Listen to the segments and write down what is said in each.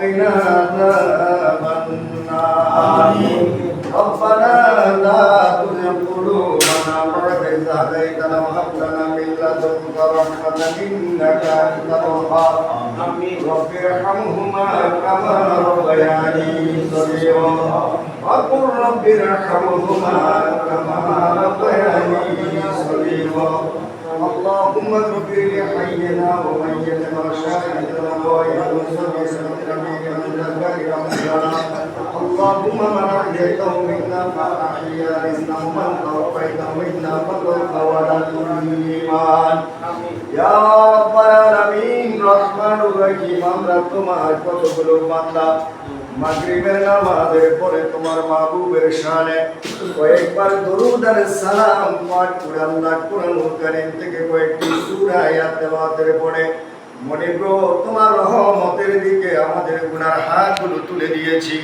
وقنا عذاب النار ربنا لا تزغ قلوبنا بعد إذ هديتنا وهب لنا من لدنك رحمة إنك أنت الوهاب رب ارحمهما كما ربياني صغيرا وقل رب ارحمهما كما ربياني صغيرا اللهم اغفر لحينا وميتنا وشاهدنا وغير مسلمنا من ذكر أنفسنا اللهم من أحييته منا فأحيا رزقنا ومن توفيته منا فتوفى على الإيمان يا رب العالمين رحمن الرحيم আমরা তোমার কতগুলো বান্দা মাগরিবের নামাজের পরে তোমার মাহবুবের শানে কয়েকবার দরুদ আর সালাম পাঠ করে আল্লাহ কোরআনুল কারীম থেকে কয়েকটি সূরা আয়াত তেলাওয়াতের পরে মনে করো তোমার রহমতের দিকে আমাদের গুনার হাতগুলো তুলে দিয়েছি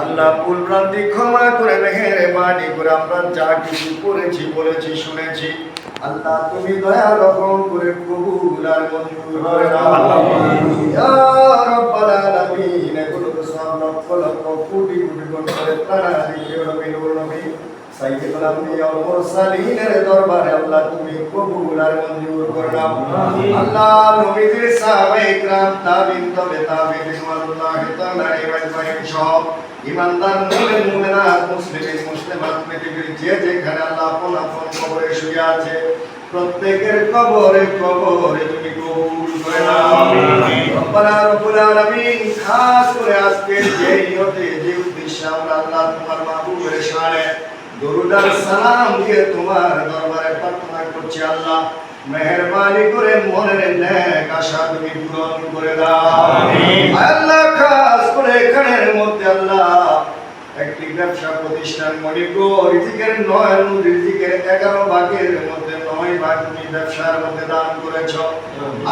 আল্লাহ ভুলভ্রান্তি ক্ষমা করে মেহেরবানি করে আমরা যা কিছু করেছি বলেছি শুনেছি আল্লাহ তুমি দয়া রকম করে কবুল আর মঞ্জুর করে নাও ইয়া রাব্বাল আলামিন এগুলো তো সব লক্ষ লক্ষ কোটি কোটি করে প্রাণা দিয়ে নবীর নবী সাইয়্যিদুল আম্বিয়া ওয়াল মুরসালিনের দরবারে আল্লাহ তুমি কবুল আর মঞ্জুর করে নাও আল্লাহ নবীদের সাহাবায়ে کرام তাবিঈন তবে তাবিঈন রাহমাতুল্লাহি তাআলা আলাইহিম সব ইমানদার মুমিন মুমিনাত মুসলিম মুসলিমাত পৃথিবীর যে যেখানে আল্লাহ আপন আপন কবরে শুয়ে আছে প্রত্যেকের কবরে কবরে তুমি কবুল করে নাও আমিন রব্বানা রব্বুল আলামিন খাস করে আজকে যে নিয়তে যে উদ্দেশ্যে আমরা আল্লাহ তোমার মাহবুবের শানে দরুদ আর সালাম দিয়ে তোমার দরবারে প্রার্থনা করছি আল্লাহ মেহেরবানি করে মনের নেক আশা তুমি পূরণ করে দাও আমিন আল্লাহ খাস করে এখানের মধ্যে আল্লাহ একটি ব্যবসা প্রতিষ্ঠান মনিপুর রিজিকের 9 রিজিকের 11 ভাগের মধ্যে 9 ভাগ তুমি ব্যবসার মধ্যে দান করেছো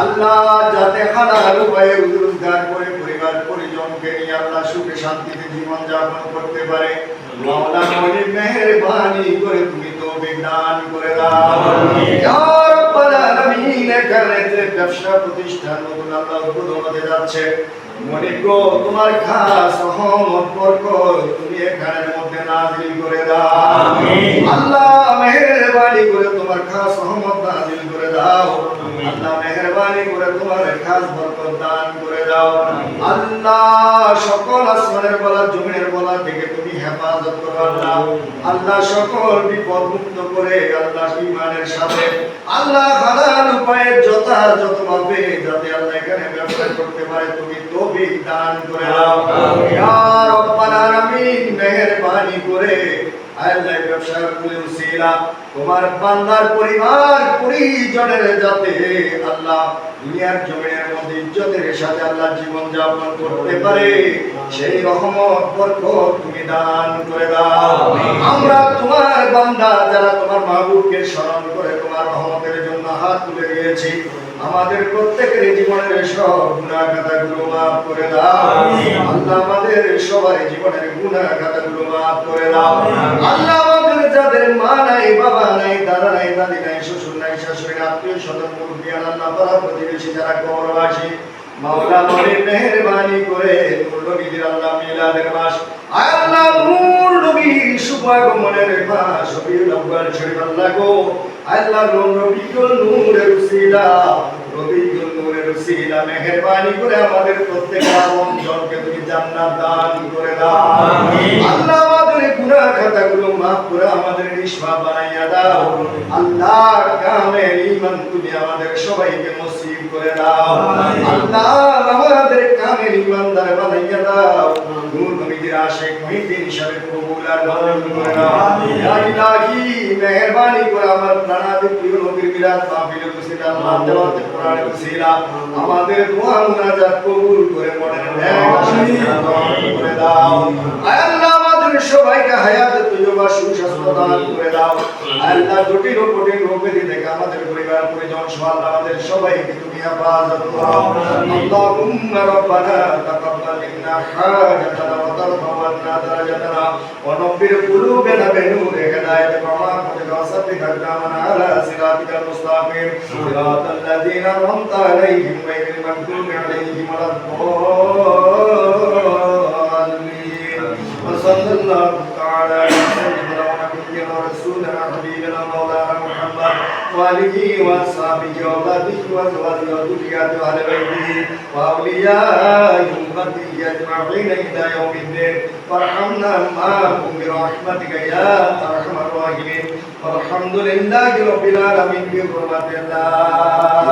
আল্লাহ যাতে হালাল উপায়ে রোজগার করে পরিবার পরিজনকে নিয়ে আল্লাহ সুখে শান্তিতে জীবন যাপন করতে পারে মাওলা মনি মেহেরবানি করে তুমি তৌফিক দান করে দাও আমিন ইয়া রাব্বাল আলামিন এখানে যে ব্যবসা প্রতিষ্ঠান নতুন আল্লাহ উদ্বোধন হতে যাচ্ছে মনিকো তোমার খাস রহমত বরকত তুমি এখানের মধ্যে নাযিল করে দাও আমিন আল্লাহ মেহেরবানি করে তোমার খাস রহমত নাযিল করে দাও আল্লাহ মেহেরবানি করে তোমার খাস বরকত দান করে দাও আল্লাহ সকল আসমানের বলা জমিনের বলা থেকে তুমি হেফাজত করো আল্লাহ আল্লাহ সকল বিপদ মুক্ত করে আল্লাহ ঈমানের সাথে আল্লাহ হালাল উপায়ে যথাযথভাবে যাতে আল্লাহ এখানে ব্যবসা করতে পারে তুমি তৌফিক দান করে দাও ইয়া রাব্বাল আলামিন মেহেরবানি করে আল্লাহ ব্যবসার কুলে উসিলা তোমার বান্দার পরিবার পরিজনের যাতে আল্লাহ দুনিয়ার জমিনের মধ্যে ইজ্জতের সাথে আল্লাহ জীবন যাপন করতে পারে সেই রহমত বরকত তুমি দান করে দাও আমরা তোমার বান্দা যারা তোমার মাহবুবকে স্মরণ করে তোমার রহমতের জন্য হাত তুলে দিয়েছি আমাদের প্রত্যেকের জীবনের সব গুনাহ খাতাগুলো maaf করে দাও আল্লাহ আমাদের সবার জীবনের গুনাহ খাতাগুলো maaf করে দাও আল্লাহ আমাদের যাদের মা নাই বাবা নাই দাদা নাই দাদি নাই শ্বশুর নাই শাশুড়ি নাই আত্মীয় স্বজন মুরব্বি আল্লাহ পাড়া প্রতিবেশী যারা কবরবাসী মাওলা নবী মেহেরবানি করে নূর নবীর আল্লাহ মিলাদের মাস আল্লাহ নূর নবীর শুভ আগমনের মাস রবিউল আউয়াল শরীফ আল্লাহ গো আল্লাহ নবীর নূরের উসিলা রবিউল নূরের উসিলা মেহেরবানি করে আমাদের প্রত্যেকটা আপনজনকে তুমি জান্নাত দান করে দাও আমিন আল্লাহ আমাদের গুনাহ খাতাগুলো maaf করে আমাদের নিষ্পাপ বানাইয়া দাও আল্লাহ কামেল ঈমান তুমি আমাদের সবাইকে নসিব করে দাও আল্লাহ আমাদের কামেল ঈমানদার বানাইয়া দাও নূর নবীর আশিক মুহিদ্দিন হিসাবে কবুল আর মঞ্জুর করে নাও ইয়া ইলাহি মেহেরবানি করে আমার প্রাণাদি প্রিয় নবীর মিলাদ মাহফিলে উপস্থিত আল্লাহ তেলাওয়াতে কোরআনের উসিলা আমাদের দোয়া মুনাজাত কবুল করে মনের নেক আশা পূরণ করে দাও আল্লাহ আমাদের সবাইকে হায়াত তৈয়বা সুস্বাস্থ্য দান করে দাও আল্লাহ জটিল ও কঠিন রোগ ব্যাধি থেকে আমাদের পরিবার পরিজন সহ আমাদের সবাইকে তুমি হেফাজত করো আল্লাহুম্মা রাব্বানা তাকাব্বাল মিন্না হাজাতানা ওয়া তারফা'না দারাজাতানা ওয়া নব্বির কুলুবানা বিনূরি হিদায়াতিকা ওয়া সাব্বিত আকদামানা আলা সিরাতিকাল মুস্তাকিম সিরাতাল লাযীনা আন'আমতা আলাইহিম গায়রিল মাগদূবি আলাইহিম ওয়া লাদ-দাল্লিন وصلى الله تعالى على سيدنا ونبينا ورسولنا حبيبنا مولانا محمد وآله وأصحابه وأولاده وأزواجه وذرياته وأهل بيته وأولياء أمته أجمعين إلى يوم الدين وارحمنا معهم برحمتك يا أرحم الراحمين والحمد لله رب العالمين بحرمة الله